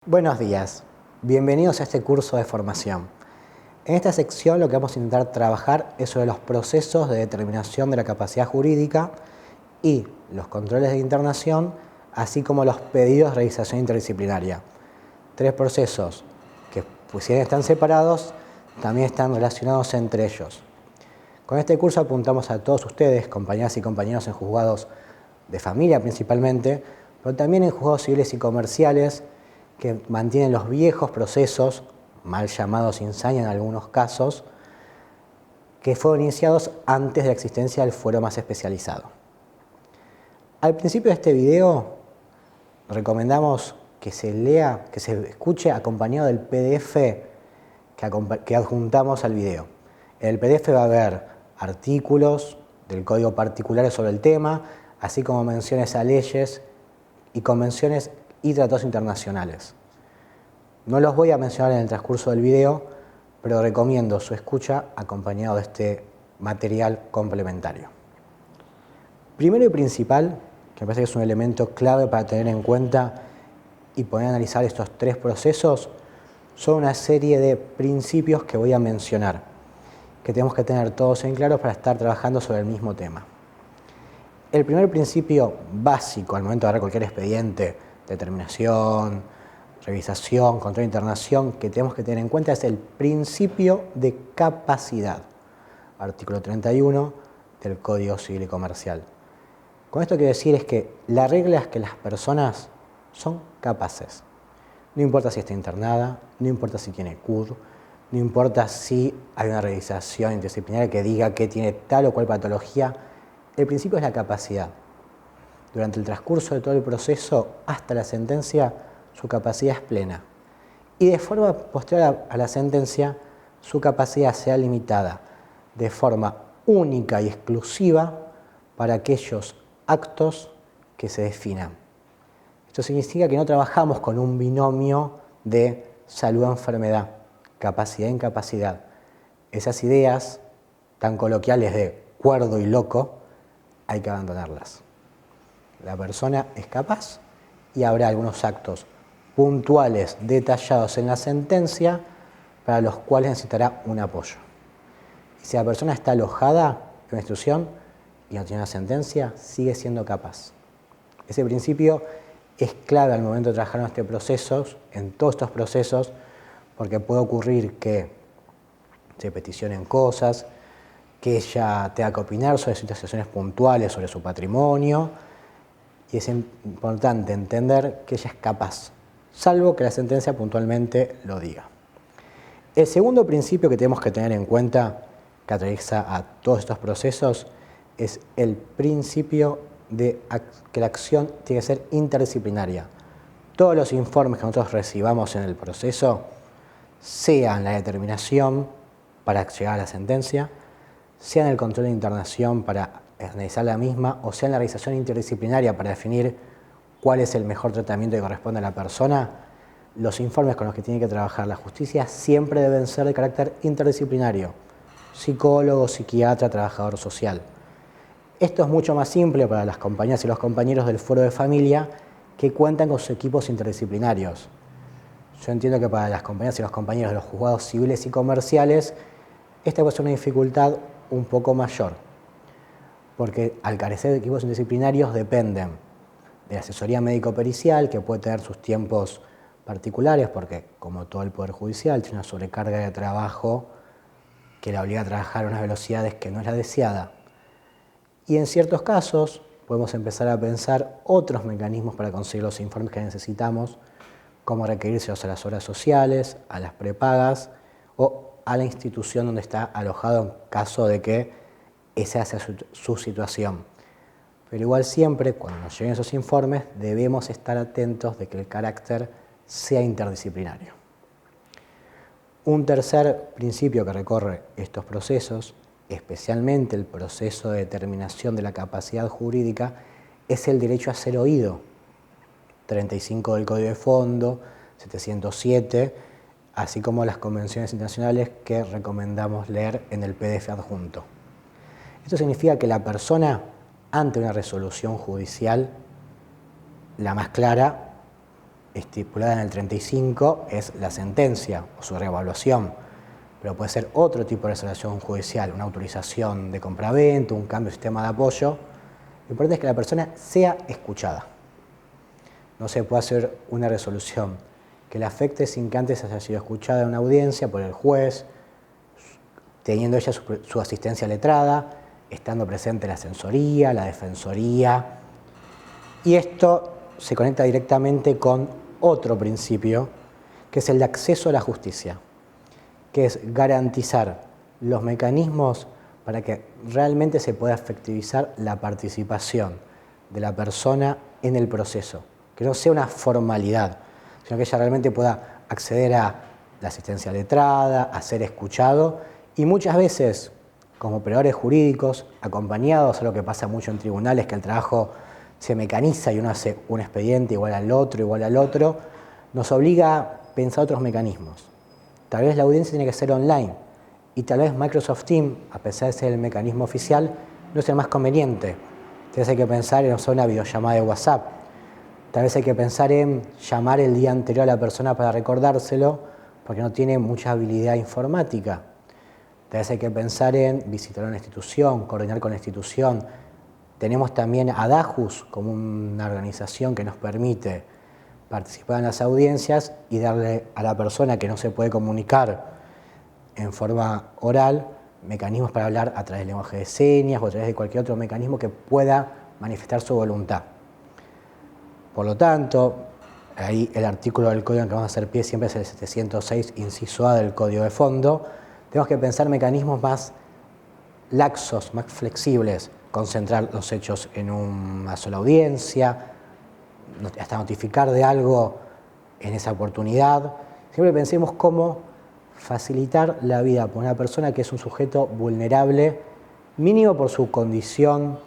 Buenos días, bienvenidos a este curso de formación. En esta sección lo que vamos a intentar trabajar es sobre los procesos de determinación de la capacidad jurídica y los controles de internación, así como los pedidos de revisación interdisciplinaria. Tres procesos que, pues si bien están separados, también están relacionados entre ellos. Con este curso apuntamos a todos ustedes, compañeras y compañeros en juzgados de familia principalmente, pero también en juzgados civiles y comerciales, que mantienen los viejos procesos, mal llamados insaña en algunos casos, que fueron iniciados antes de la existencia del fuero más especializado. Al principio de este video recomendamos que se lea, que se escuche acompañado del PDF que adjuntamos al video. En el PDF va a haber artículos del Código particulares sobre el tema, así como menciones a leyes y convenciones y tratados internacionales. No los voy a mencionar en el transcurso del video, pero recomiendo su escucha acompañado de este material complementario. Primero y principal, que me parece que es un elemento clave para tener en cuenta y poder analizar estos tres procesos, son una serie de principios que voy a mencionar, que tenemos que tener todos en claro para estar trabajando sobre el mismo tema. El primer principio básico al momento de dar cualquier expediente, determinación, revisación, control de internación, que tenemos que tener en cuenta es el principio de capacidad, artículo 31 del Código Civil y Comercial. Con esto quiero decir es que la regla es que las personas son capaces. No importa si está internada, no importa si tiene CUD, no importa si hay una revisación interdisciplinaria que diga que tiene tal o cual patología. El principio es la capacidad. Durante el transcurso de todo el proceso hasta la sentencia, su capacidad es plena. Y de forma posterior a la sentencia, su capacidad sea limitada de forma única y exclusiva para aquellos actos que se definan. Esto significa que no trabajamos con un binomio de salud-enfermedad, capacidad-incapacidad. Esas ideas tan coloquiales de cuerdo y loco hay que abandonarlas. La persona es capaz y habrá algunos actos puntuales, detallados en la sentencia, para los cuales necesitará un apoyo. Y si la persona está alojada en una instrucción y no tiene una sentencia, sigue siendo capaz. Ese principio es clave al momento de trabajar en todos estos procesos, porque puede ocurrir que se peticionen cosas, que ella tenga que opinar sobre situaciones puntuales, sobre su patrimonio, y es importante entender que ella es capaz, salvo que la sentencia puntualmente lo diga. El segundo principio que tenemos que tener en cuenta, que atraviesa a todos estos procesos, es el principio de que la acción tiene que ser interdisciplinaria. Todos los informes que nosotros recibamos en el proceso, sean la determinación para llegar a la sentencia, sean el control de internación para analizar la misma, o sea en la realización interdisciplinaria para definir cuál es el mejor tratamiento que corresponde a la persona, los informes con los que tiene que trabajar la justicia siempre deben ser de carácter interdisciplinario: psicólogo, psiquiatra, trabajador social. Esto es mucho más simple para las compañeras y los compañeros del foro de familia que cuentan con sus equipos interdisciplinarios. Yo entiendo que para las compañeras y los compañeros de los juzgados civiles y comerciales esta puede ser una dificultad un poco mayor, porque al carecer de equipos interdisciplinarios dependen de la asesoría médico-pericial, que puede tener sus tiempos particulares, porque como todo el Poder Judicial tiene una sobrecarga de trabajo que la obliga a trabajar a unas velocidades que no es la deseada. Y en ciertos casos podemos empezar a pensar otros mecanismos para conseguir los informes que necesitamos, como requerírselos a las obras sociales, a las prepagas o a la institución donde está alojado en caso de que esa sea su situación. Pero igual siempre, cuando nos lleguen esos informes, debemos estar atentos de que el carácter sea interdisciplinario. Un tercer principio que recorre estos procesos, especialmente el proceso de determinación de la capacidad jurídica, es el derecho a ser oído. 35 del Código de Fondo, 707, así como las convenciones internacionales que recomendamos leer en el PDF adjunto. Esto significa que la persona, ante una resolución judicial, la más clara, estipulada en el 35 es la sentencia o su reevaluación, pero puede ser otro tipo de resolución judicial, una autorización de compraventa, un cambio de sistema de apoyo. Lo importante es que la persona sea escuchada. No se puede hacer una resolución que le afecte sin que antes haya sido escuchada en una audiencia por el juez, teniendo ella su asistencia letrada, estando presente la asesoría, la defensoría. Y esto se conecta directamente con otro principio, que es el de acceso a la justicia, que es garantizar los mecanismos para que realmente se pueda efectivizar la participación de la persona en el proceso, que no sea una formalidad, sino que ella realmente pueda acceder a la asistencia letrada, a ser escuchado y muchas veces, como operadores jurídicos, acompañados, a lo que pasa mucho en tribunales, que el trabajo se mecaniza y uno hace un expediente igual al otro, nos obliga a pensar otros mecanismos. Tal vez la audiencia tiene que ser online y tal vez Microsoft Teams, a pesar de ser el mecanismo oficial, no es el más conveniente. Tal vez hay que pensar en una videollamada de WhatsApp. Tal vez hay que pensar en llamar el día anterior a la persona para recordárselo porque no tiene mucha habilidad informática. Tal vez hay que pensar en visitar una institución, coordinar con la institución. Tenemos también a DAJUS como una organización que nos permite participar en las audiencias y darle a la persona que no se puede comunicar en forma oral mecanismos para hablar a través del lenguaje de señas o a través de cualquier otro mecanismo que pueda manifestar su voluntad. Por lo tanto, ahí el artículo del código en que vamos a hacer pie siempre es el 706, inciso A del código de fondo. Tenemos que pensar mecanismos más laxos, más flexibles, concentrar los hechos en una sola audiencia, hasta notificar de algo en esa oportunidad. Siempre pensemos cómo facilitar la vida por una persona que es un sujeto vulnerable, mínimo por su condición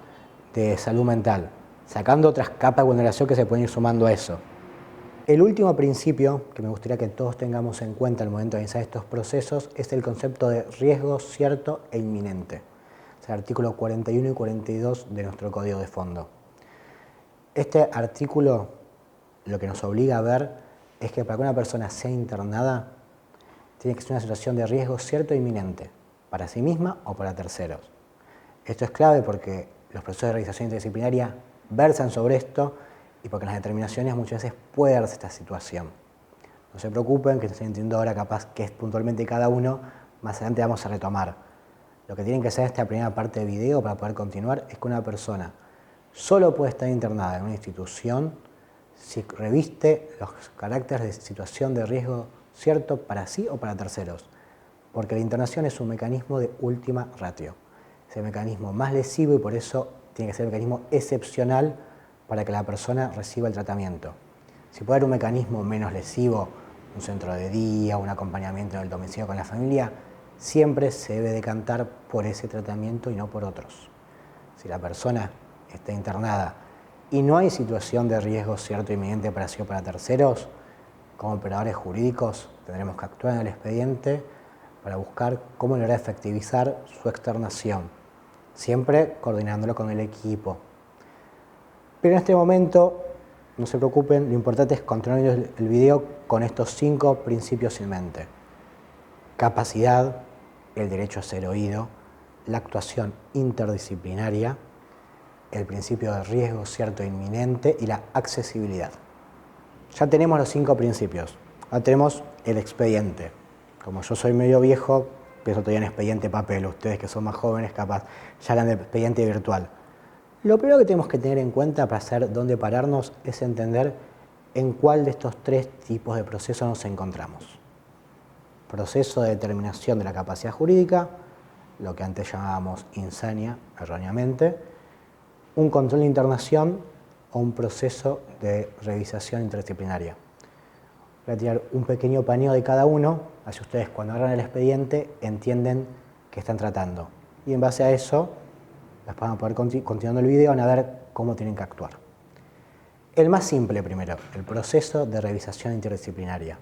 de salud mental, sacando otras capas de vulneración que se pueden ir sumando a eso. El último principio que me gustaría que todos tengamos en cuenta al momento de iniciar estos procesos es el concepto de riesgo cierto e inminente. Es el artículo 41 y 42 de nuestro código de fondo. Este artículo lo que nos obliga a ver es que para que una persona sea internada tiene que ser una situación de riesgo cierto e inminente, para sí misma o para terceros. Esto es clave porque los procesos de revisación interdisciplinaria versan sobre esto y porque en las determinaciones muchas veces puede darse esta situación. No se preocupen, que estoy entendiendo ahora capaz que es puntualmente cada uno, más adelante vamos a retomar. Lo que tienen que hacer en esta primera parte de video para poder continuar es que una persona solo puede estar internada en una institución si reviste los caracteres de situación de riesgo cierto para sí o para terceros, porque la internación es un mecanismo de última ratio. Es el mecanismo más lesivo y por eso tiene que ser el mecanismo excepcional para que la persona reciba el tratamiento. Si puede haber un mecanismo menos lesivo, un centro de día, un acompañamiento en el domicilio con la familia, siempre se debe decantar por ese tratamiento y no por otros. Si la persona está internada y no hay situación de riesgo cierto e inminente para sí o para terceros, como operadores jurídicos tendremos que actuar en el expediente para buscar cómo lograr efectivizar su externación, siempre coordinándolo con el equipo. Pero en este momento, no se preocupen, lo importante es continuar el video con estos 5 principios en mente. Capacidad, el derecho a ser oído, la actuación interdisciplinaria, el principio de riesgo cierto e inminente y la accesibilidad. Ya tenemos los 5 principios. Ahora tenemos el expediente. Como yo soy medio viejo, pienso todavía en expediente papel. Ustedes que son más jóvenes, capaz ya hablan de expediente virtual. Lo primero que tenemos que tener en cuenta para saber dónde pararnos es entender en cuál de estos 3 tipos de procesos nos encontramos. Proceso de determinación de la capacidad jurídica, lo que antes llamábamos insania, erróneamente, un control de internación o un proceso de revisación interdisciplinaria. Voy a tirar un pequeño paneo de cada uno, así ustedes cuando agarran el expediente entienden qué están tratando. Y en base a eso, después van a poder continuando el video, van a ver cómo tienen que actuar. El más simple primero, el proceso de revisación interdisciplinaria.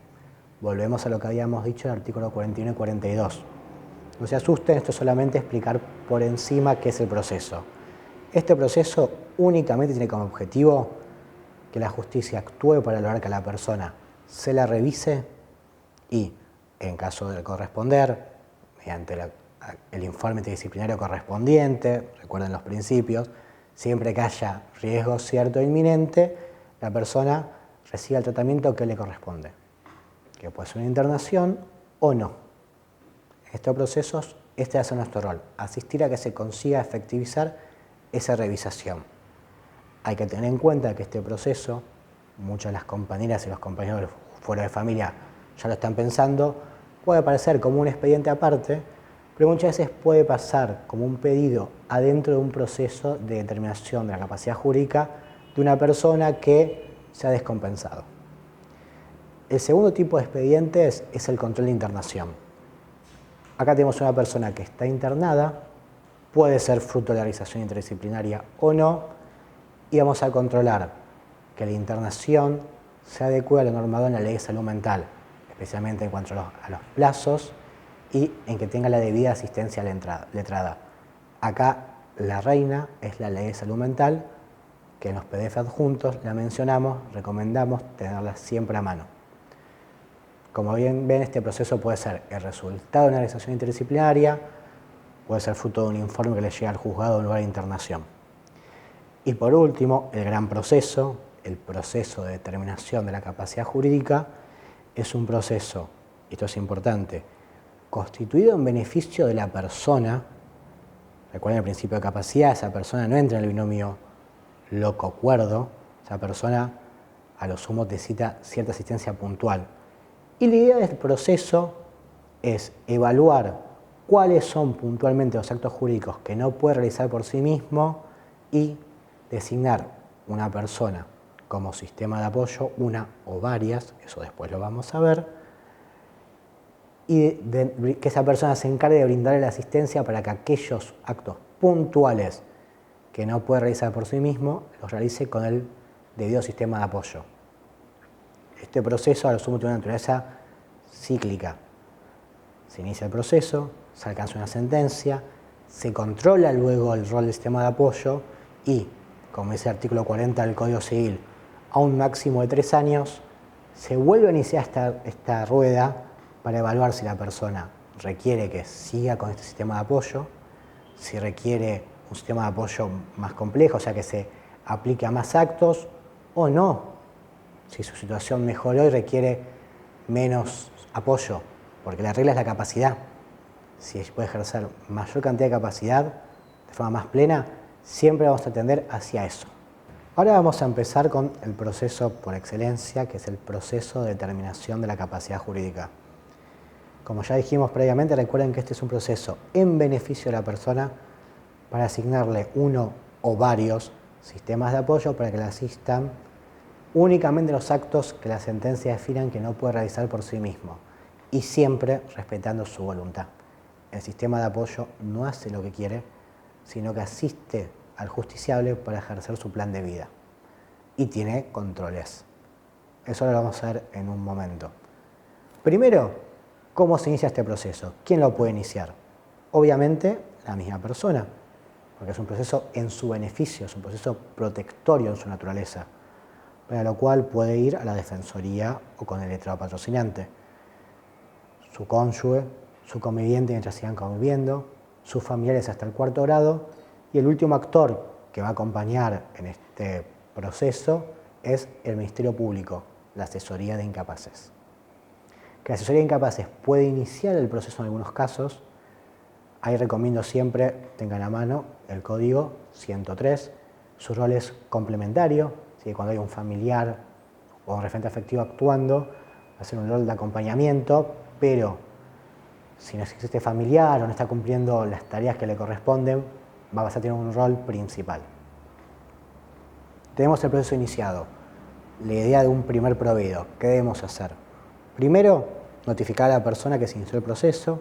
Volvemos a lo que habíamos dicho en el artículo 41 y 42. No se asusten, esto es solamente explicar por encima qué es el proceso. Este proceso únicamente tiene como objetivo que la justicia actúe para lograr que la persona se la revise y, en caso de corresponder, mediante el informe disciplinario correspondiente, recuerden los principios, siempre que haya riesgo cierto e inminente, la persona reciba el tratamiento que le corresponde, que puede ser una internación o no. En estos procesos, este va a ser nuestro rol, asistir a que se consiga efectivizar esa revisación. Hay que tener en cuenta que este proceso, muchas de las compañeras y los compañeros fuera de familia ya lo están pensando, puede parecer como un expediente aparte, pero muchas veces puede pasar como un pedido adentro de un proceso de determinación de la capacidad jurídica de una persona que se ha descompensado. El segundo tipo de expedientes es el control de internación. Acá tenemos una persona que está internada, puede ser fruto de la realización interdisciplinaria o no, y vamos a controlar que la internación se adecue a lo normado en la Ley de Salud Mental, especialmente en cuanto a los plazos y en que tenga la debida asistencia letrada. Acá la reina es la Ley de Salud Mental, que en los PDF adjuntos la mencionamos, recomendamos tenerla siempre a mano. Como bien ven, este proceso puede ser el resultado de una realización interdisciplinaria, puede ser fruto de un informe que le llega al juzgado en lugar de internación. Y por último, el gran proceso, el proceso de determinación de la capacidad jurídica, es un proceso, y esto es importante, constituido en beneficio de la persona. Recuerden el principio de capacidad, esa persona no entra en el binomio loco-cuerdo, esa persona a lo sumo necesita cierta asistencia puntual. Y la idea del proceso es evaluar cuáles son puntualmente los actos jurídicos que no puede realizar por sí mismo y designar una persona como sistema de apoyo, una o varias, eso después lo vamos a ver, y que esa persona se encargue de brindarle la asistencia para que aquellos actos puntuales que no puede realizar por sí mismo, los realice con el debido sistema de apoyo. Este proceso a lo sumo tiene una naturaleza cíclica. Se inicia el proceso, se alcanza una sentencia, se controla luego el rol del sistema de apoyo y, como dice el artículo 40 del Código Civil, a un máximo de 3 años, se vuelve a iniciar esta rueda para evaluar si la persona requiere que siga con este sistema de apoyo, si requiere un sistema de apoyo más complejo, o sea que se aplique a más actos, o no, si su situación mejoró y requiere menos apoyo, porque la regla es la capacidad. Si puede ejercer mayor cantidad de capacidad de forma más plena, siempre vamos a tender hacia eso. Ahora vamos a empezar con el proceso por excelencia, que es el proceso de determinación de la capacidad jurídica. Como ya dijimos previamente, recuerden que este es un proceso en beneficio de la persona para asignarle uno o varios sistemas de apoyo para que le asistan únicamente los actos que la sentencia definan que no puede realizar por sí mismo y siempre respetando su voluntad. El sistema de apoyo no hace lo que quiere, sino que asiste al justiciable para ejercer su plan de vida y tiene controles. Eso lo vamos a ver en un momento. Primero, ¿cómo se inicia este proceso? ¿Quién lo puede iniciar? Obviamente, la misma persona, porque es un proceso en su beneficio, es un proceso protectorio en su naturaleza, para lo cual puede ir a la defensoría o con el letrado patrocinante, su cónyuge, su conviviente mientras sigan conviviendo, sus familiares hasta el 4º grado, y el último actor que va a acompañar en este proceso es el Ministerio Público, la asesoría de incapaces. Que la asesoría de incapaces puede iniciar el proceso en algunos casos. Ahí recomiendo siempre tengan a mano el código 103, su rol es complementario, ¿sí? Cuando hay un familiar o un referente afectivo actuando, va a ser un rol de acompañamiento, pero si no existe familiar o no está cumpliendo las tareas que le corresponden, va a tener un rol principal. Tenemos el proceso iniciado, la idea de un primer proveído. ¿Qué debemos hacer? Primero, notificar a la persona que se inició el proceso,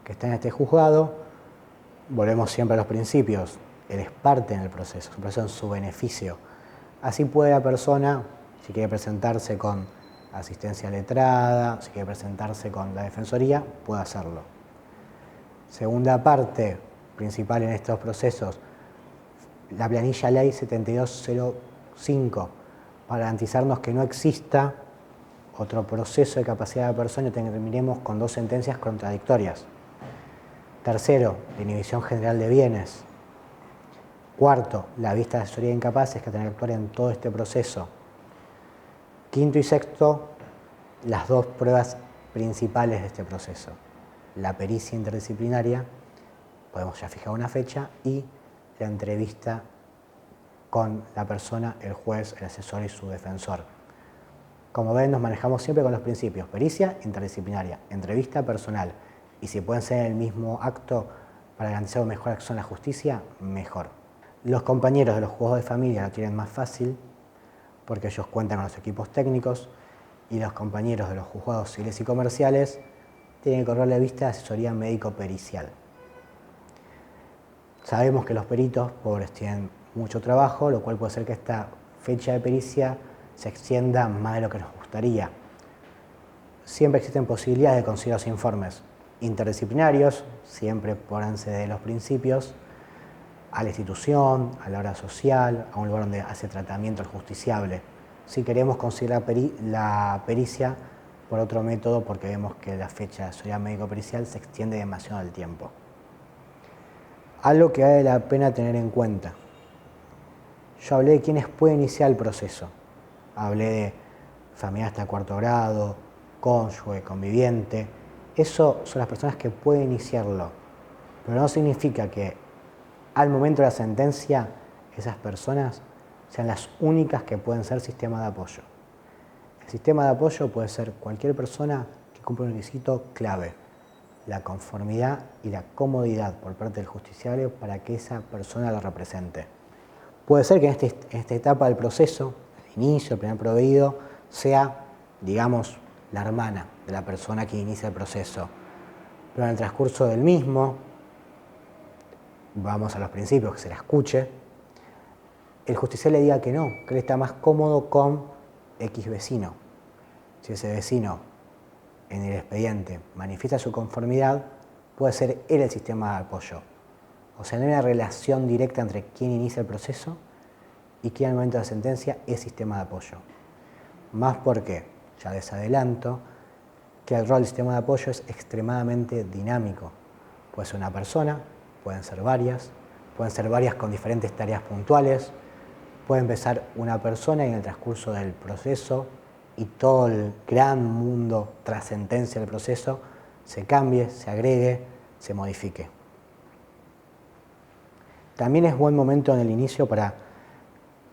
que está en este juzgado. Volvemos siempre a los principios. Él es parte en el proceso, es un proceso en su beneficio. Así puede la persona, si quiere presentarse con asistencia letrada, si quiere presentarse con la defensoría, puede hacerlo. Segunda parte principal en estos procesos, la planilla Ley 7205 para garantizarnos que no exista otro proceso de capacidad de la persona y terminemos con dos sentencias contradictorias. Tercero, la inhibición general de bienes. Cuarto, la vista de asesoría de incapaces que tiene que actuar en todo este proceso. Quinto y sexto, las dos pruebas principales de este proceso. La pericia interdisciplinaria, podemos ya fijar una fecha, y la entrevista con la persona, el juez, el asesor y su defensor. Como ven, nos manejamos siempre con los principios: pericia interdisciplinaria, entrevista personal, y si pueden ser en el mismo acto para garantizar un mejor acceso a la justicia, mejor. Los compañeros de los juzgados de familia lo tienen más fácil porque ellos cuentan con los equipos técnicos, y los compañeros de los juzgados civiles y comerciales tienen que correr la vista de asesoría médico-pericial. Sabemos que los peritos, pobres, tienen mucho trabajo, lo cual puede hacer que esta fecha de pericia se extienda más de lo que nos gustaría. Siempre existen posibilidades de conseguir los informes interdisciplinarios, siempre pónganse de los principios, a la institución, a la obra social, a un lugar donde hace tratamiento el justiciable. Si queremos conseguir la pericia por otro método, porque vemos que la fecha de asesoría médico-pericial se extiende demasiado el tiempo. Algo que vale la pena tener en cuenta. Yo hablé de quienes pueden iniciar el proceso. Hablé de familia hasta cuarto grado, cónyuge, conviviente. Eso son las personas que pueden iniciarlo. Pero no significa que al momento de la sentencia esas personas sean las únicas que pueden ser sistema de apoyo. El sistema de apoyo puede ser cualquier persona que cumpla un requisito clave: la conformidad y la comodidad por parte del justiciable para que esa persona lo represente. Puede ser que en esta etapa del proceso, el inicio, el primer proveído, sea, digamos, la hermana de la persona que inicia el proceso. Pero en el transcurso del mismo, vamos a los principios, que se la escuche, el justiciable le diga que no, que él está más cómodo con X vecino. Si ese vecino en el expediente manifiesta su conformidad, puede ser él el sistema de apoyo. O sea, no hay una relación directa entre quien inicia el proceso y quien al momento de la sentencia es sistema de apoyo. Más porque, ya les adelanto, que el rol del sistema de apoyo es extremadamente dinámico. Puede ser una persona, pueden ser varias con diferentes tareas puntuales. Puede empezar una persona y en el transcurso del proceso y todo el gran mundo tras sentencia del proceso se cambie, se agregue, se modifique. También es buen momento en el inicio para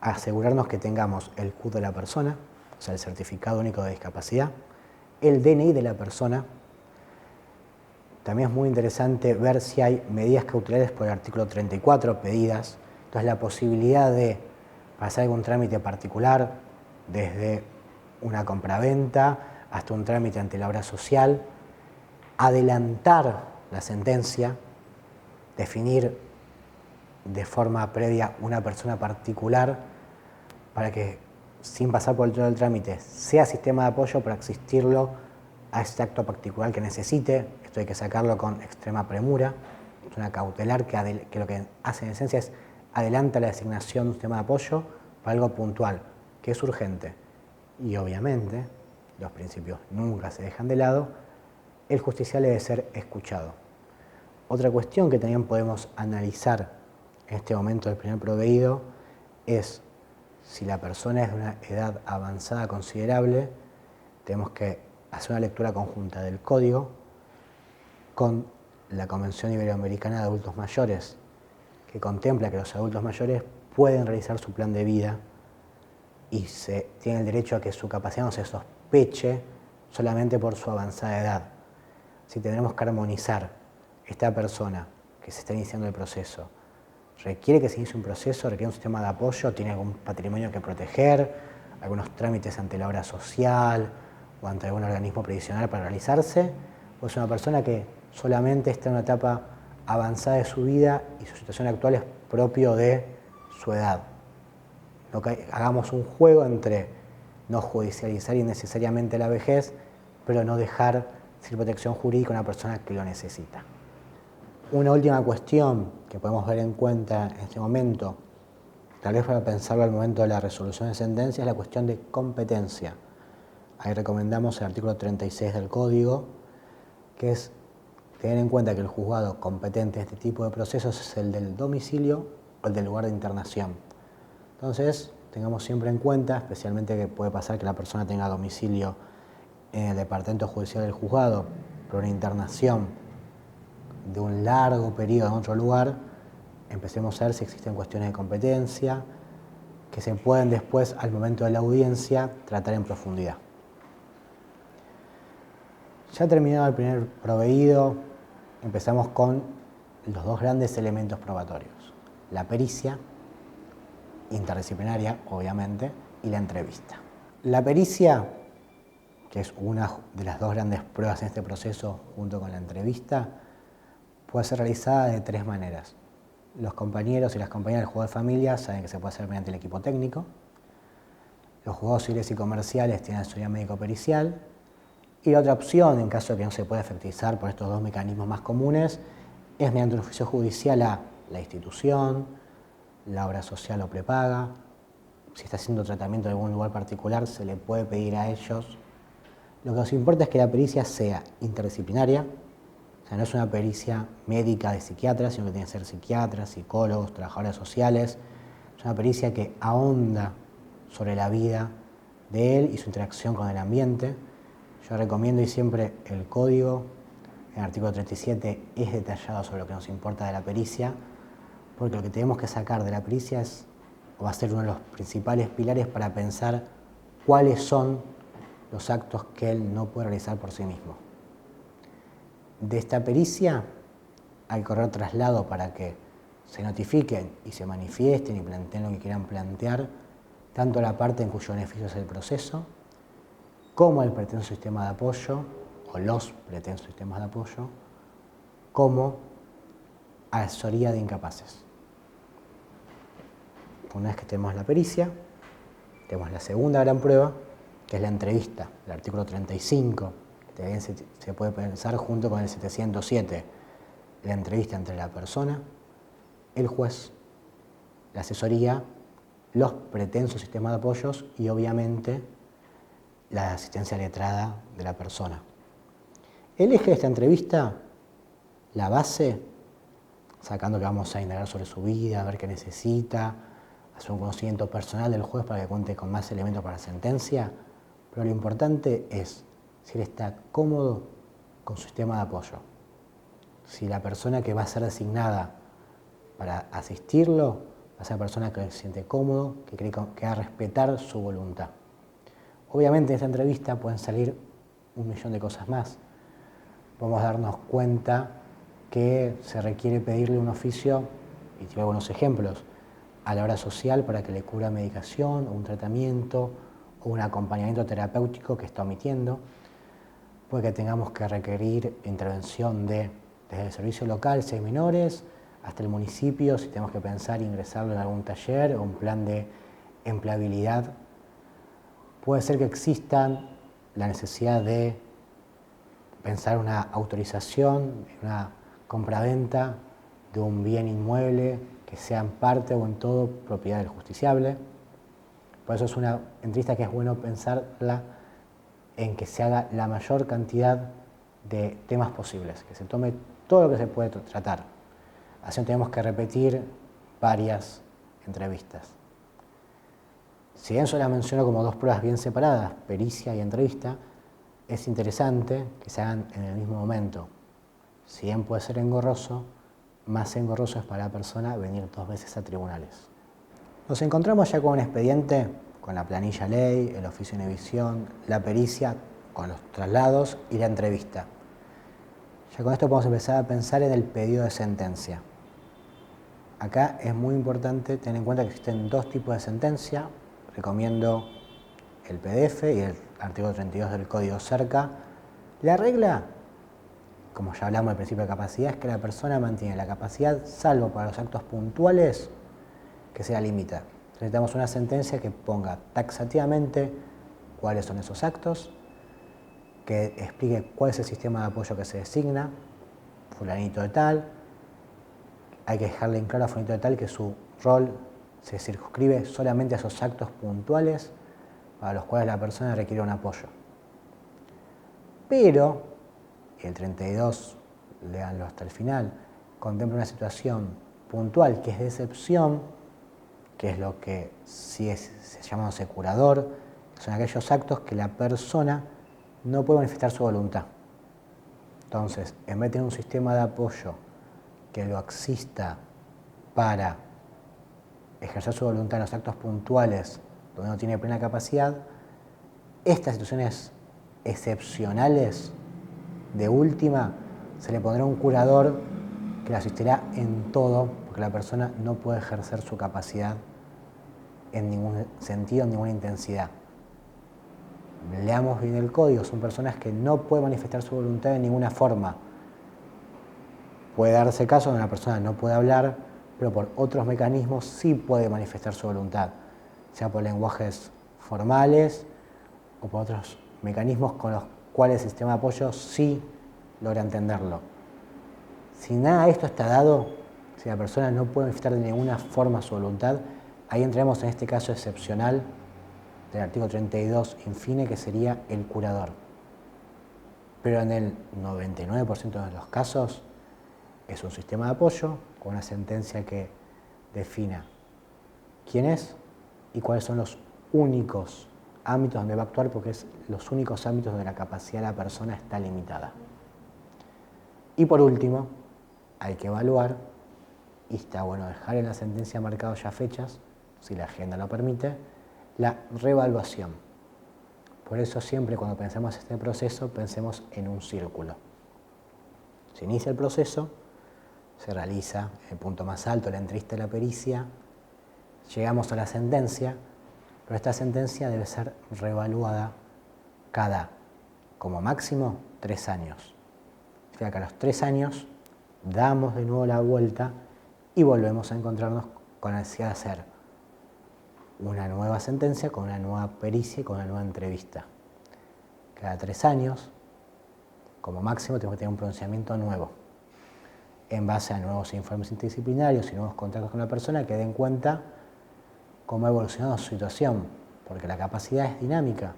asegurarnos que tengamos el CUD de la persona, o sea, el Certificado Único de Discapacidad, el DNI de la persona. También es muy interesante ver si hay medidas cautelares por el artículo 34 pedidas. Entonces, la posibilidad de pasar algún trámite particular, desde una compraventa hasta un trámite ante la obra social, adelantar la sentencia, definir de forma previa una persona particular para que, sin pasar por el todo del trámite, sea sistema de apoyo para asistirlo a este acto particular que necesite. Esto hay que sacarlo con extrema premura. Es una cautelar que lo que hace en esencia es adelanta la designación de un sistema de apoyo para algo puntual, que es urgente. Y obviamente, los principios nunca se dejan de lado, el justiciable debe ser escuchado. Otra cuestión que también podemos analizar en este momento del primer proveído es si la persona es de una edad avanzada considerable. Tenemos que hacer una lectura conjunta del código con la Convención Iberoamericana de Adultos Mayores, que contempla que los adultos mayores pueden realizar su plan de vida y se tiene el derecho a que su capacidad no se sospeche solamente por su avanzada edad. Si tendremos que armonizar esta persona que se está iniciando el proceso, requiere que se inicie un proceso, requiere un sistema de apoyo, tiene algún patrimonio que proteger, algunos trámites ante la obra social o ante algún organismo previsional para realizarse, o es una persona que solamente está en una etapa avanzada de su vida y su situación actual es propio de su edad. Hagamos un juego entre no judicializar innecesariamente la vejez, pero no dejar sin protección jurídica a una persona que lo necesita. Una última cuestión que podemos ver en cuenta en este momento tal vez para pensarlo al momento de la resolución de sentencia, es la cuestión de competencia. Ahí recomendamos el artículo 36 del Código, que es tener en cuenta que el juzgado competente en este tipo de procesos es el del domicilio o el del lugar de internación. Entonces, tengamos siempre en cuenta, especialmente que puede pasar que la persona tenga domicilio en el departamento judicial del juzgado, por una internación de un largo periodo en otro lugar, empecemos a ver si existen cuestiones de competencia que se pueden después, al momento de la audiencia, tratar en profundidad. Ya terminado el primer proveído, empezamos con los dos grandes elementos probatorios: la pericia, interdisciplinaria, obviamente, y la entrevista. La pericia, que es una de las dos grandes pruebas en este proceso, junto con la entrevista, puede ser realizada de tres maneras. Los compañeros y las compañeras del juzgado de familia saben que se puede hacer mediante el equipo técnico. Los juzgados civiles y comerciales tienen asesoría médico-pericial. Y la otra opción, en caso de que no se pueda efectivizar por estos dos mecanismos más comunes, es mediante un oficio judicial a la institución, la obra social o prepaga. Si está haciendo tratamiento en algún lugar particular, se le puede pedir a ellos. Lo que nos importa es que la pericia sea interdisciplinaria, o sea, no es una pericia médica de psiquiatras, sino que tiene que ser psiquiatras, psicólogos, trabajadores sociales. Es una pericia que ahonda sobre la vida de él y su interacción con el ambiente. Yo recomiendo, y siempre el código, en el artículo 37, es detallado sobre lo que nos importa de la pericia, porque lo que tenemos que sacar de la pericia es, o va a ser uno de los principales pilares para pensar cuáles son los actos que él no puede realizar por sí mismo. De esta pericia hay que correr traslado para que se notifiquen y se manifiesten y planteen lo que quieran plantear, tanto la parte en cuyo beneficio es el proceso, como el pretenso sistema de apoyo, o los pretensos sistemas de apoyo, como asesoría de incapaces. Una vez que tenemos la pericia, tenemos la segunda gran prueba, que es la entrevista, el artículo 35, que también se puede pensar junto con el 707, la entrevista entre la persona, el juez, la asesoría, los pretensos sistemas de apoyos y obviamente la asistencia letrada de la persona. El eje de esta entrevista, la base, sacando que vamos a indagar sobre su vida, a ver qué necesita, hacer un conocimiento personal del juez para que cuente con más elementos para la sentencia, pero lo importante es si él está cómodo con su sistema de apoyo, si la persona que va a ser designada para asistirlo va a ser una persona que se siente cómodo, que va a respetar su voluntad. Obviamente en esta entrevista pueden salir un millón de cosas más. Podemos darnos cuenta que se requiere pedirle un oficio, y te doy algunos ejemplos, a la obra social para que le cubra medicación o un tratamiento o un acompañamiento terapéutico que está omitiendo. Puede que tengamos que requerir intervención desde el servicio local, si hay menores, hasta el municipio, si tenemos que pensar ingresarlo en algún taller o un plan de empleabilidad. Puede ser que existan la necesidad de pensar una autorización, una compraventa de un bien inmueble que sea en parte o en todo propiedad del justiciable. Por eso es una entrevista que es bueno pensarla en que se haga la mayor cantidad de temas posibles, que se tome todo lo que se puede tratar. Así no tenemos que repetir varias entrevistas. Si bien solo las menciono como dos pruebas bien separadas, pericia y entrevista, es interesante que se hagan en el mismo momento. Si bien puede ser engorroso, más engorroso es para la persona venir 2 veces a tribunales. Nos encontramos ya con un expediente, con la planilla ley, el oficio de inhibición, la pericia, con los traslados y la entrevista. Ya con esto podemos empezar a pensar en el pedido de sentencia. Acá es muy importante tener en cuenta que existen 2 tipos de sentencia. Recomiendo el PDF y el artículo 32 del Código Cerca. La regla, como ya hablamos del principio de capacidad, es que la persona mantiene la capacidad, salvo para los actos puntuales, que se la limita. Necesitamos una sentencia que ponga taxativamente cuáles son esos actos, que explique cuál es el sistema de apoyo que se designa, fulanito de tal. Hay que dejarle en claro a fulanito de tal que su rol se circunscribe solamente a esos actos puntuales para los cuales la persona requiere un apoyo. Pero, y el 32, léanlo hasta el final, contempla una situación puntual que es de excepción, que es lo que se llama securador, que son aquellos actos que la persona no puede manifestar su voluntad. Entonces, en vez de tener un sistema de apoyo que lo asista para ejercer su voluntad en los actos puntuales donde no tiene plena capacidad, estas situaciones excepcionales, de última, se le pondrá un curador que la asistirá en todo, porque la persona no puede ejercer su capacidad en ningún sentido, en ninguna intensidad. Leamos bien el código, son personas que no pueden manifestar su voluntad de ninguna forma. Puede darse caso donde una persona no puede hablar, pero por otros mecanismos sí puede manifestar su voluntad, sea por lenguajes formales o por otros mecanismos con los cuales el sistema de apoyo sí logra entenderlo. Si nada de esto está dado, si la persona no puede manifestar de ninguna forma su voluntad, ahí entramos en este caso excepcional del artículo 32 infine, que sería el curador. Pero en el 99% de los casos es un sistema de apoyo con una sentencia que defina quién es y cuáles son los únicos ámbitos donde va a actuar, porque es los únicos ámbitos donde la capacidad de la persona está limitada. Y por último, hay que evaluar, y está bueno dejar en la sentencia marcados ya fechas, si la agenda lo permite, la reevaluación. Por eso siempre cuando pensemos en este proceso, pensemos en un círculo. Se inicia el proceso, se realiza el punto más alto, la entrevista de la pericia, llegamos a la sentencia, pero esta sentencia debe ser reevaluada cada, como máximo, 3 años. O sea que a los 3 años damos de nuevo la vuelta y volvemos a encontrarnos con la necesidad de hacer una nueva sentencia, con una nueva pericia y con una nueva entrevista. Cada 3 años, como máximo, tenemos que tener un pronunciamiento nuevo, en base a nuevos informes interdisciplinarios y nuevos contactos con la persona que den cuenta cómo ha evolucionado su situación, porque la capacidad es dinámica.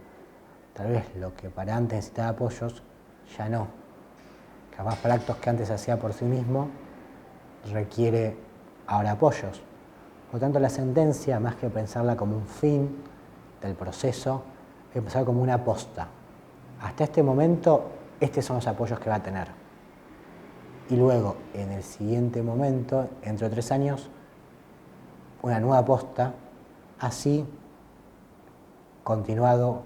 Tal vez lo que para antes necesitaba apoyos, ya no. Capaz para actos que antes hacía por sí mismo, requiere ahora apoyos. Por lo tanto, la sentencia, más que pensarla como un fin del proceso, hay que pensarla como una posta. Hasta este momento, estos son los apoyos que va a tener. Y luego, en el siguiente momento, dentro de 3 años, una nueva posta, así continuado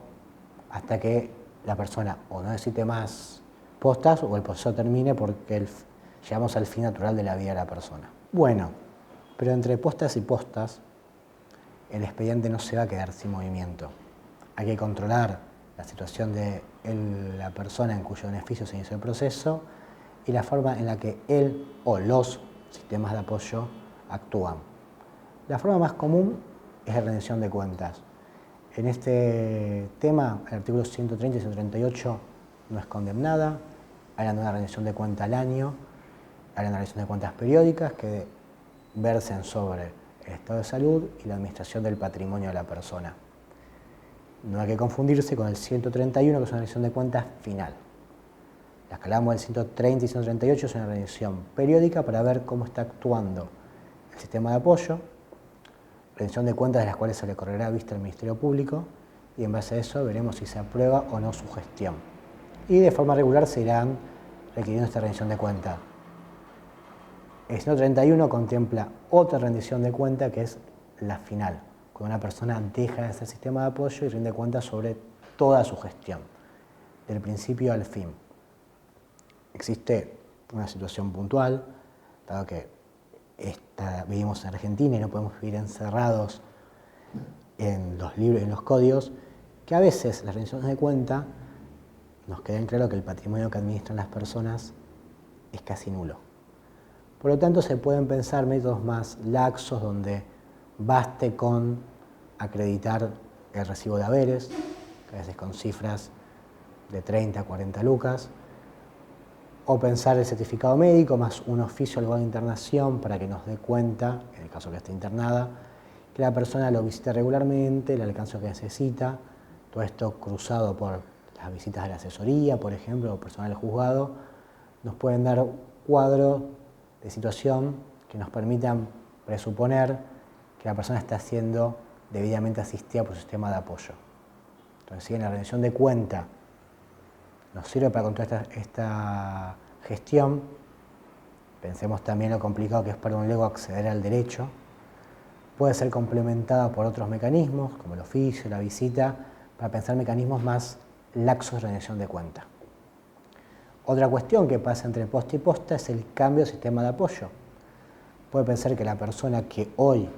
hasta que la persona o no necesite más postas o el proceso termine porque llegamos al fin natural de la vida de la persona. Bueno, pero entre postas y postas, el expediente no se va a quedar sin movimiento. Hay que controlar la situación de la persona en cuyo beneficio se inició el proceso y la forma en la que él o los sistemas de apoyo actúan. La forma más común es la rendición de cuentas. En este tema, el artículo 130 y 138 no es condemnada, hay una rendición de cuenta al año, hay una rendición de cuentas periódicas que versen sobre el estado de salud y la administración del patrimonio de la persona. No hay que confundirse con el 131, que es una rendición de cuentas final. Las que hablamos del 130 y 138 es una rendición periódica para ver cómo está actuando el sistema de apoyo, rendición de cuentas de las cuales se le correrá vista al Ministerio Público y en base a eso veremos si se aprueba o no su gestión. Y de forma regular se irán requiriendo esta rendición de cuenta. El 131 contempla otra rendición de cuenta que es la final, cuando una persona deja de hacer sistema de apoyo y rinde cuenta sobre toda su gestión, del principio al fin. Existe una situación puntual, dado que vivimos en Argentina y no podemos vivir encerrados en los libros y en los códigos, que a veces las rendiciones de cuenta nos queda claro que el patrimonio que administran las personas es casi nulo. Por lo tanto, se pueden pensar métodos más laxos donde baste con acreditar el recibo de haberes, que a veces con cifras de 30 a 40 lucas, o pensar el certificado médico más un oficio al lugar de internación para que nos dé cuenta, en el caso que esté internada, que la persona lo visite regularmente, el alcance que necesita, todo esto cruzado por las visitas de la asesoría, por ejemplo, o personal del juzgado, nos pueden dar cuadros de situación que nos permitan presuponer que la persona está siendo debidamente asistida por su sistema de apoyo. Entonces, si en la rendición de cuenta nos sirve para controlar esta gestión, pensemos también lo complicado que es para un lego acceder al derecho. Puede ser complementada por otros mecanismos, como el oficio, la visita, para pensar mecanismos más laxos de rendición de cuenta. Otra cuestión que pasa entre posta y posta es el cambio de sistema de apoyo. Puede pensar que la persona que hoy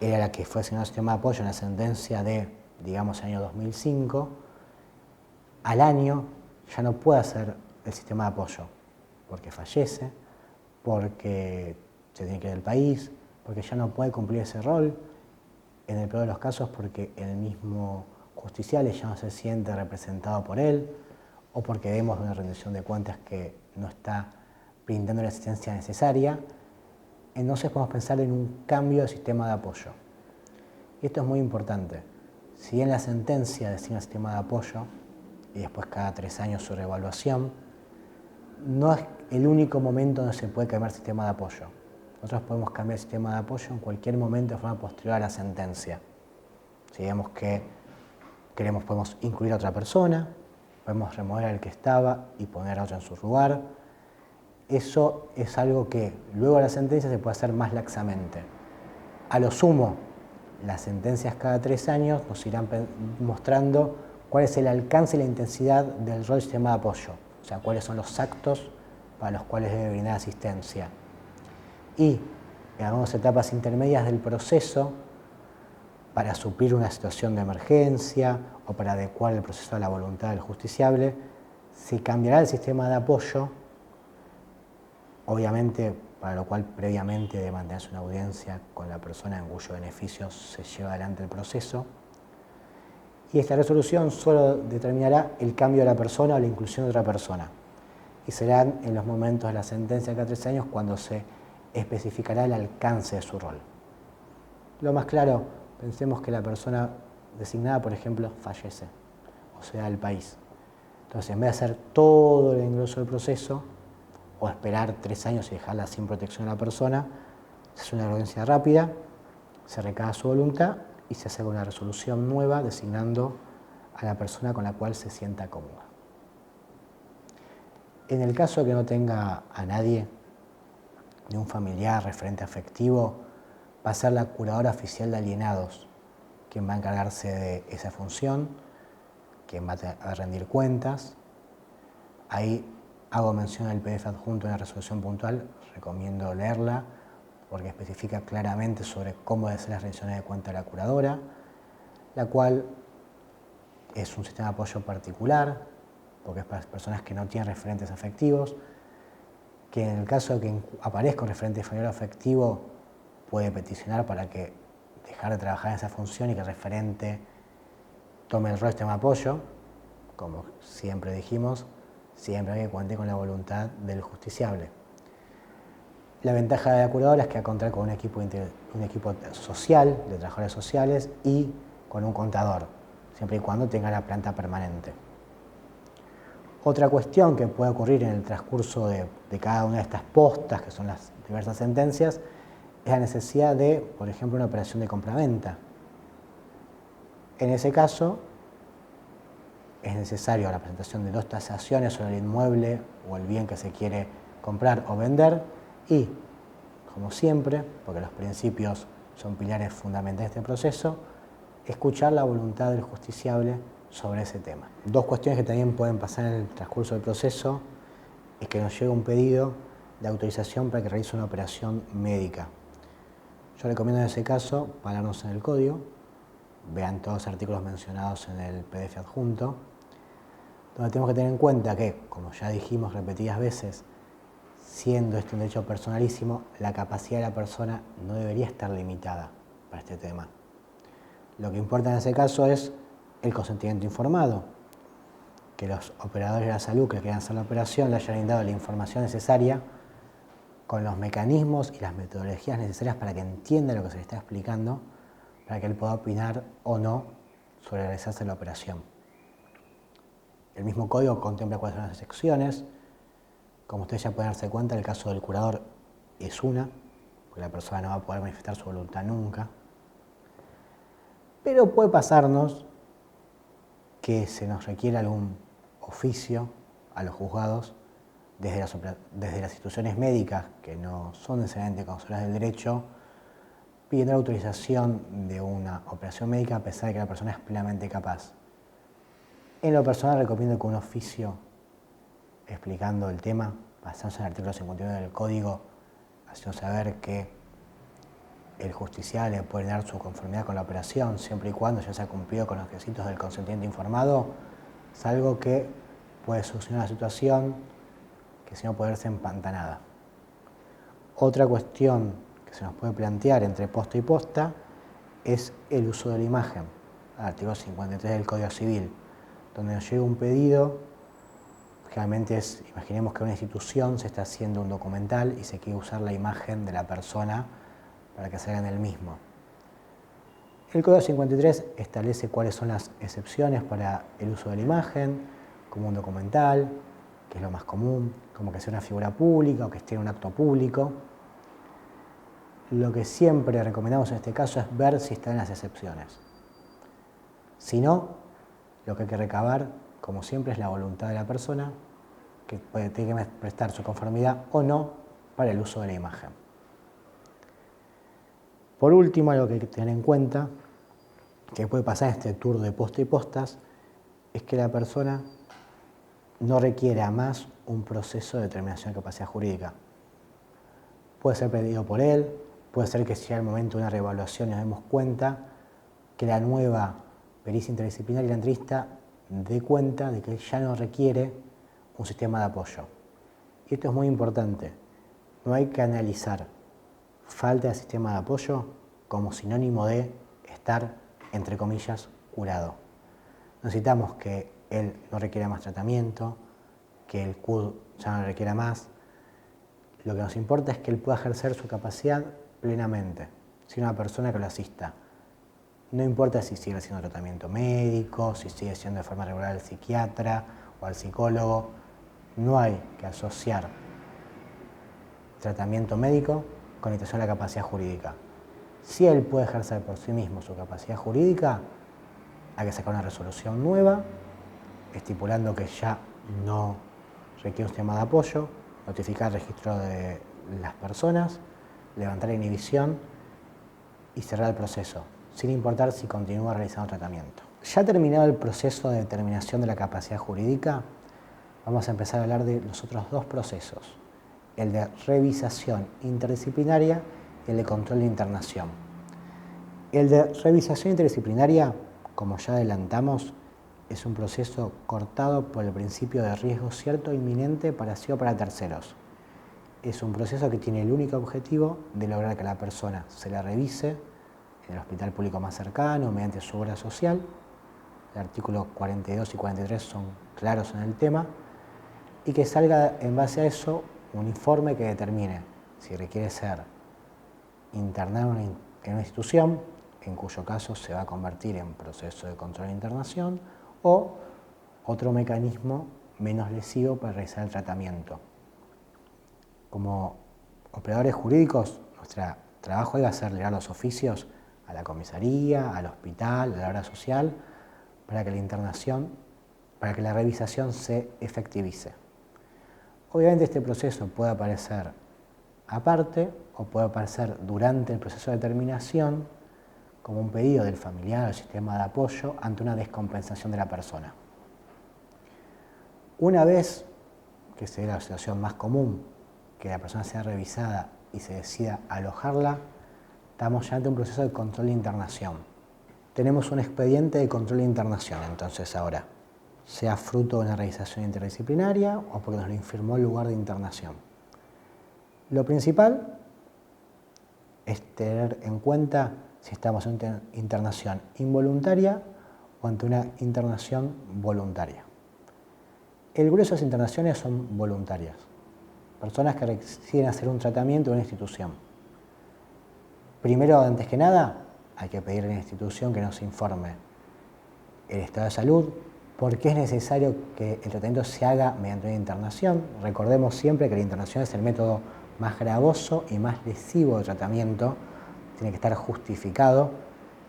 era la que fue asignada al sistema de apoyo en la sentencia de, digamos, el año 2005, al año ya no puede hacer el sistema de apoyo, porque fallece, porque se tiene que ir del país, porque ya no puede cumplir ese rol, en el peor de los casos porque el mismo justiciable ya no se siente representado por él, o porque vemos una rendición de cuentas que no está brindando la asistencia necesaria. Entonces podemos pensar en un cambio de sistema de apoyo. Y esto es muy importante. Si bien la sentencia designa sistema de apoyo, y después cada 3 años su reevaluación, no es el único momento donde se puede cambiar el sistema de apoyo. Nosotros podemos cambiar el sistema de apoyo en cualquier momento de forma posterior a la sentencia. Si vemos que queremos, podemos incluir a otra persona, podemos remover al que estaba y poner a otro en su lugar. Eso es algo que luego de la sentencia se puede hacer más laxamente. A lo sumo, las sentencias cada 3 años nos irán mostrando cuál es el alcance y la intensidad del rol del sistema de apoyo, o sea, cuáles son los actos para los cuales debe brindar asistencia. Y en algunas etapas intermedias del proceso, para suplir una situación de emergencia o para adecuar el proceso a la voluntad del justiciable, se cambiará el sistema de apoyo, obviamente para lo cual previamente debe mantenerse una audiencia con la persona en cuyo beneficio se lleva adelante el proceso. Y esta resolución solo determinará el cambio de la persona o la inclusión de otra persona. Y serán en los momentos de la sentencia de cada 3 años cuando se especificará el alcance de su rol. Lo más claro, pensemos que la persona designada, por ejemplo, fallece o se va del país. Entonces, en vez de hacer todo el engroso del proceso o esperar 3 años y dejarla sin protección a la persona, se hace una audiencia rápida, se recaba su voluntad y se hace una resolución nueva designando a la persona con la cual se sienta cómoda. En el caso de que no tenga a nadie, de un familiar, referente afectivo, va a ser la curadora oficial de alienados quien va a encargarse de esa función, quien va a rendir cuentas. Ahí hago mención al PDF adjunto en la resolución puntual, recomiendo leerla porque especifica claramente sobre cómo deben ser las rendiciones de cuenta de la curadora, la cual es un sistema de apoyo particular, porque es para las personas que no tienen referentes afectivos, que en el caso de que aparezca un referente familiar afectivo puede peticionar para que dejar de trabajar en esa función y que el referente tome el rol de sistema de apoyo, como siempre dijimos, siempre que cuente con la voluntad del justiciable. La ventaja de la curadora es que va a contar con un equipo social, de trabajadores sociales y con un contador, siempre y cuando tenga la planta permanente. Otra cuestión que puede ocurrir en el transcurso de cada una de estas postas, que son las diversas sentencias, es la necesidad de, por ejemplo, una operación de compraventa. En ese caso, es necesario la presentación de 2 tasaciones sobre el inmueble o el bien que se quiere comprar o vender y, como siempre, porque los principios son pilares fundamentales de este proceso, escuchar la voluntad del justiciable sobre ese tema. 2 cuestiones que también pueden pasar en el transcurso del proceso es que nos llegue un pedido de autorización para que realice una operación médica. Yo recomiendo en ese caso pararnos en el código, vean todos los artículos mencionados en el PDF adjunto, donde tenemos que tener en cuenta que, como ya dijimos repetidas veces, siendo este un derecho personalísimo, la capacidad de la persona no debería estar limitada para este tema. Lo que importa en ese caso es el consentimiento informado, que los operadores de la salud que quieran hacer la operación le hayan dado la información necesaria con los mecanismos y las metodologías necesarias para que entienda lo que se le está explicando, para que él pueda opinar o no sobre realizarse la operación. El mismo código contempla cuáles son las excepciones. Como ustedes ya pueden darse cuenta, el caso del curador es una, porque la persona no va a poder manifestar su voluntad nunca. Pero puede pasarnos que se nos requiere algún oficio a los juzgados desde las instituciones médicas, que no son necesariamente conocedores del derecho, pidiendo la autorización de una operación médica a pesar de que la persona es plenamente capaz. En lo personal recomiendo que un oficio explicando el tema, basándose en el artículo 51 del Código, haciendo saber que el justiciable puede dar su conformidad con la operación siempre y cuando ya se ha cumplido con los requisitos del consentimiento informado, es algo que puede solucionar la situación que si no puede verse empantanada. Otra cuestión que se nos puede plantear entre posta y posta es el uso de la imagen, el artículo 53 del Código Civil, donde nos llega un pedido, generalmente imaginemos que una institución se está haciendo un documental y se quiere usar la imagen de la persona para que salga en el mismo. El Código 53 establece cuáles son las excepciones para el uso de la imagen, como un documental, que es lo más común, como que sea una figura pública o que esté en un acto público. Lo que siempre recomendamos en este caso es ver si están las excepciones. Si no, lo que hay que recabar, como siempre, es la voluntad de la persona, que tiene que prestar su conformidad o no para el uso de la imagen. Por último, algo que hay que tener en cuenta, que puede pasar en este tour de posta y postas, es que la persona no requiera más un proceso de determinación de capacidad jurídica. Puede ser pedido por él, puede ser que sea el momento de una reevaluación y nos demos cuenta que la nueva pericia interdisciplinaria y la entrevista dé cuenta de que ya no requiere un sistema de apoyo. Y esto es muy importante. No hay que analizar falta de sistema de apoyo como sinónimo de estar, entre comillas, curado. Necesitamos que él no requiera más tratamiento, que el CUD ya no requiera más. Lo que nos importa es que él pueda ejercer su capacidad plenamente, sin una persona que lo asista. No importa si sigue haciendo tratamiento médico, si sigue siendo de forma regular al psiquiatra o al psicólogo, no hay que asociar tratamiento médico con limitación de la capacidad jurídica. Si él puede ejercer por sí mismo su capacidad jurídica, hay que sacar una resolución nueva, estipulando que ya no requiere un sistema de apoyo, notificar el registro de las personas, levantar la inhibición y cerrar el proceso, sin importar si continúa realizando tratamiento. Ya terminado el proceso de determinación de la capacidad jurídica, vamos a empezar a hablar de los otros dos procesos, el de revisación interdisciplinaria y el de control de internación. El de revisación interdisciplinaria, como ya adelantamos, es un proceso cortado por el principio de riesgo cierto e inminente para sí o para terceros. Es un proceso que tiene el único objetivo de lograr que la persona se la revise en el hospital público más cercano mediante su obra social. El artículo 42 y 43 son claros en el tema y que salga en base a eso un informe que determine si requiere ser internado en una institución, en cuyo caso se va a convertir en proceso de control de internación, o otro mecanismo menos lesivo para realizar el tratamiento. Como operadores jurídicos, nuestro trabajo va a ser leer los oficios a la comisaría, al hospital, a la obra social, para que la revisación se efectivice. Obviamente este proceso puede aparecer aparte o puede aparecer durante el proceso de determinación como un pedido del familiar al sistema de apoyo ante una descompensación de la persona. Una vez que se dé la situación más común, que la persona sea revisada y se decida alojarla, estamos ya ante un proceso de control de internación. Tenemos un expediente de control de internación, entonces ahora, sea fruto de una revisación interdisciplinaria o porque nos lo informó el lugar de internación. Lo principal es tener en cuenta si estamos en una internación involuntaria o ante una internación voluntaria. El grueso de las internaciones son voluntarias. personas que deciden hacer un tratamiento en una institución. Primero, antes que nada, hay que pedirle a la institución que nos informe el estado de salud, por qué es necesario que el tratamiento se haga mediante una internación. Recordemos siempre que la internación es el método más gravoso y más lesivo de tratamiento, tiene que estar justificado.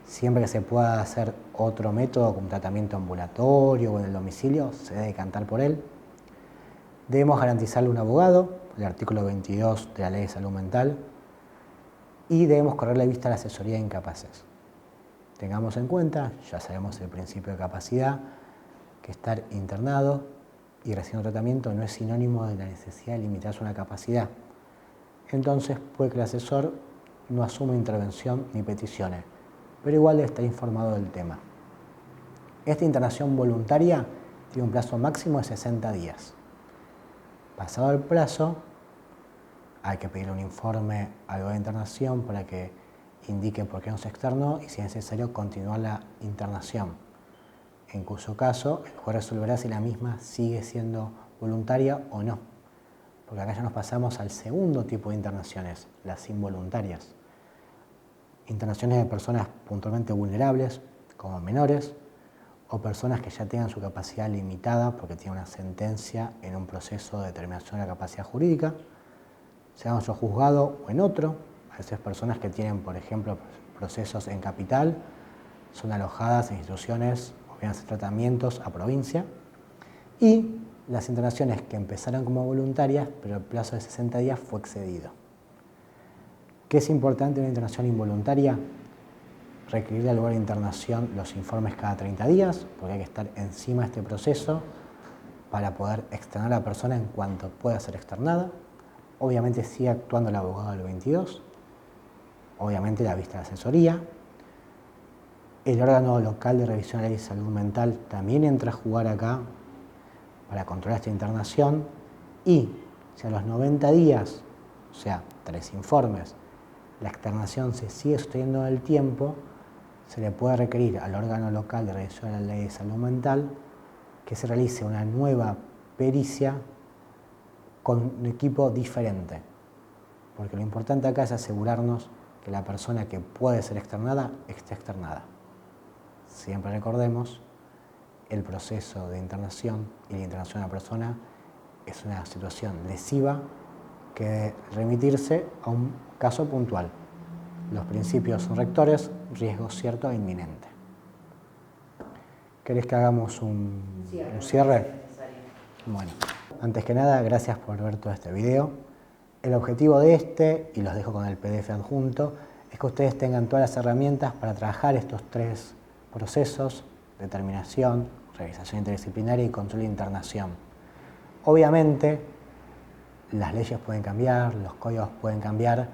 Siempre que se pueda hacer otro método, como un tratamiento ambulatorio o en el domicilio, se debe decantar por él. Debemos garantizarle un abogado, el artículo 22 de la Ley de Salud Mental, y debemos correrle vista a la asesoría de incapaces. Tengamos en cuenta, ya sabemos el principio de capacidad, que estar internado y recibiendo tratamiento no es sinónimo de la necesidad de limitarse una capacidad. Entonces puede que el asesor no asuma intervención ni peticiones, pero igual debe estar informado del tema. Esta internación voluntaria tiene un plazo máximo de 60 días. Pasado el plazo, hay que pedir un informe al lugar de internación para que indique por qué no se externó y si es necesario continuar la internación. En cuyo caso, el juez resolverá si la misma sigue siendo voluntaria o no. Porque acá ya nos pasamos al segundo tipo de internaciones, las involuntarias. Internaciones de personas puntualmente vulnerables, como menores, o personas que ya tengan su capacidad limitada porque tienen una sentencia en un proceso de determinación de la capacidad jurídica, sea en nuestro juzgado o en otro. A veces personas que tienen, por ejemplo, procesos en capital, son alojadas en instituciones o vienen a hacer tratamientos a provincia. Y las internaciones que empezaron como voluntarias, pero el plazo de 60 días fue excedido. ¿Qué es importante en una internación involuntaria? Requerir al lugar de internación los informes cada 30 días, porque hay que estar encima de este proceso para poder externar a la persona en cuanto pueda ser externada. Obviamente sigue actuando el abogado del 22, obviamente la vista de asesoría. El órgano local de revisión de la ley de salud mental también entra a jugar acá para controlar esta internación y si a los 90 días, o sea, 3 informes, la externación se sigue sosteniendo en el tiempo, se le puede requerir al órgano local de revisión de la ley de salud mental que se realice una nueva pericia con un equipo diferente, porque lo importante acá es asegurarnos que la persona que puede ser externada esté externada. Siempre recordemos, el proceso de internación y la internación de la persona es una situación lesiva que debe remitirse a un caso puntual. Los principios son rectores, riesgo cierto e inminente. ¿Querés que hagamos un cierre? Bueno, antes que nada, gracias por ver todo este video. El objetivo de este, y los dejo con el PDF adjunto, es que ustedes tengan todas las herramientas para trabajar estos 3 procesos: determinación, revisación interdisciplinaria y control de internación. Obviamente, las leyes pueden cambiar, los códigos pueden cambiar,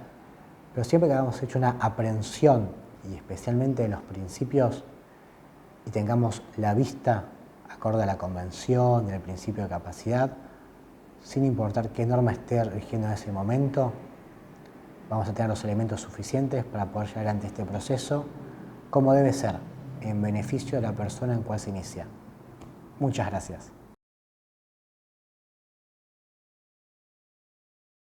pero siempre que hayamos hecho una aprehensión, y especialmente de los principios, y tengamos la vista acorde a la convención, del principio de capacidad, sin importar qué norma esté rigiendo en ese momento, vamos a tener los elementos suficientes para poder llegar ante este proceso como debe ser, en beneficio de la persona en cual se inicia. Muchas gracias.